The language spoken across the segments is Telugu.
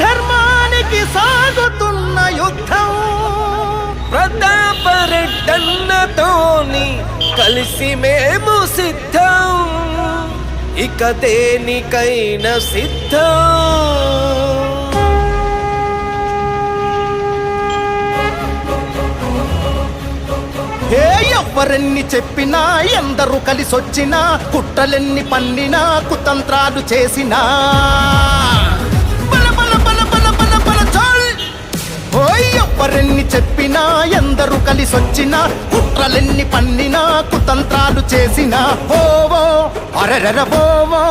ధర్మానికి సాగుతున్న యుద్ధం ప్రతాపరెడ్డన్నతోని కలిసి మేము సిద్ధం, ఇక దేనికైనా సిద్ధం. ఏ ఎవ్వరెన్ని చెప్పినా ఎందరు కలిసొచ్చినా కుట్రలెన్ని పన్నినా కుతంత్రాలు చేసినా ఎవ్వరెన్ని చెప్పినా ఎందరు కలిసొచ్చినా కుట్రలెన్ని పన్నినా కుతంత్రాలు చేసినా ఓవో అరెరెర ఓవో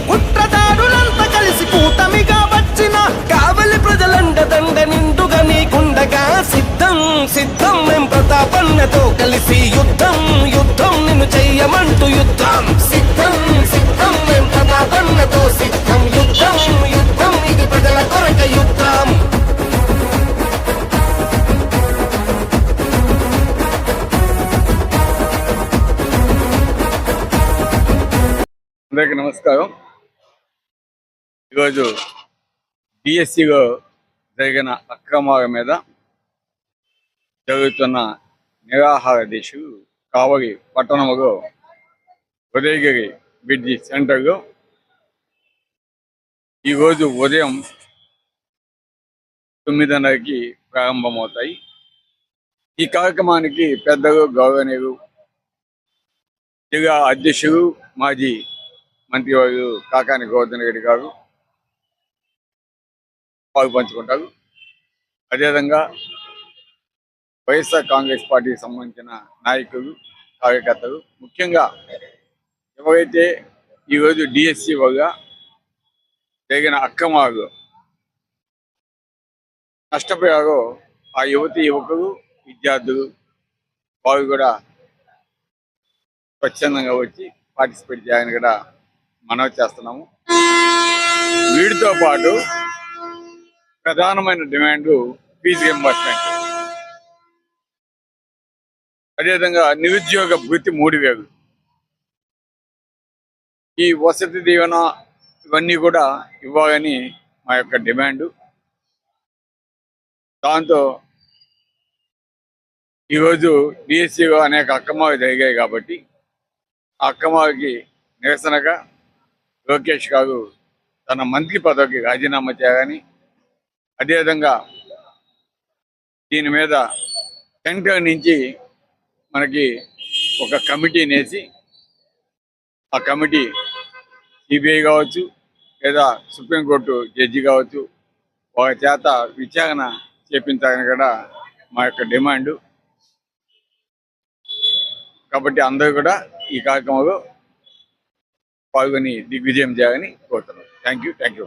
కుట్రదారులంతా కలిసి కూటమిగా వచ్చిన కావలి ప్రజలండదండ నిండుగా నీకుండగా సిద్ధం సిద్ధం మేం ప్రతాపన్నతో కలిసి యుద్ధం యుద్ధం నిన్ను చెయ్యమంటూ యుద్ధం సిద్ధం సిద్ధం మేం ప్రతాపన్నతో సిద్ధం యుద్ధం యుద్ధం ఇది ప్రజల కొరక యుద్ధం. అందరికీ నమస్కారం. ఈరోజు డిఎస్సిలో జరిగిన అక్రమాల మీద జరుగుతున్న నిరాహార దీక్షలు కావలి పట్టణంలో ఉదయగిరి బ్రిడ్జి సెంటర్లో ఈరోజు ఉదయం 9:30కి ప్రారంభమవుతాయి. ఈ కార్యక్రమానికి పెద్దలు గౌరవనీయులు జిల్లా అధ్యక్షులు మాజీ మంత్రివర్యులు కాకాని గోవర్ధన్ రెడ్డి గారు పాల్పంచుకుంటారు. అదేవిధంగా వైఎస్ఆర్ కాంగ్రెస్ పార్టీకి సంబంధించిన నాయకులు కార్యకర్తలు ముఖ్యంగా ఎవరైతే ఈరోజు డిఎస్సి వల్ల జరిగిన అక్రమాలు నష్టపోయారో ఆ యువతి యువకులు విద్యార్థులు వారు కూడా స్వచ్ఛందంగా వచ్చి పార్టిసిపేట్ చేయాలని కూడా మనవి చేస్తున్నాము. వీటితో పాటు ప్రధానమైన డిమాండ్ ఫీజు రింబర్స్మెంట్, అదేవిధంగా నిరుద్యోగ భృతి 3000, ఈ వసతి దీవెన ఇవన్నీ కూడా ఇవ్వాలని మా యొక్క డిమాండు. దాంతో ఈరోజు డిఎస్సిలో అనేక అక్రమాలు జరిగాయి కాబట్టి ఆ అక్రమాలకి నిరసనగా లోకేష్ గారు తన మంత్రి పదవికి రాజీనామా చేయాలని, అదేవిధంగా దీని మీద సెంటర్ నుంచి మనకి ఒక కమిటీని వేసి ఆ కమిటీ సిబిఐ కావచ్చు లేదా సుప్రీంకోర్టు జడ్జి కావచ్చు వారి చేత విచారణ చేపించాలని కూడా మా యొక్క డిమాండు. కాబట్టి అందరూ కూడా ఈ కార్యక్రమంలో పాల్గొని దిగ్విజయం చేయాలని కోరుతున్నాం. Thank you.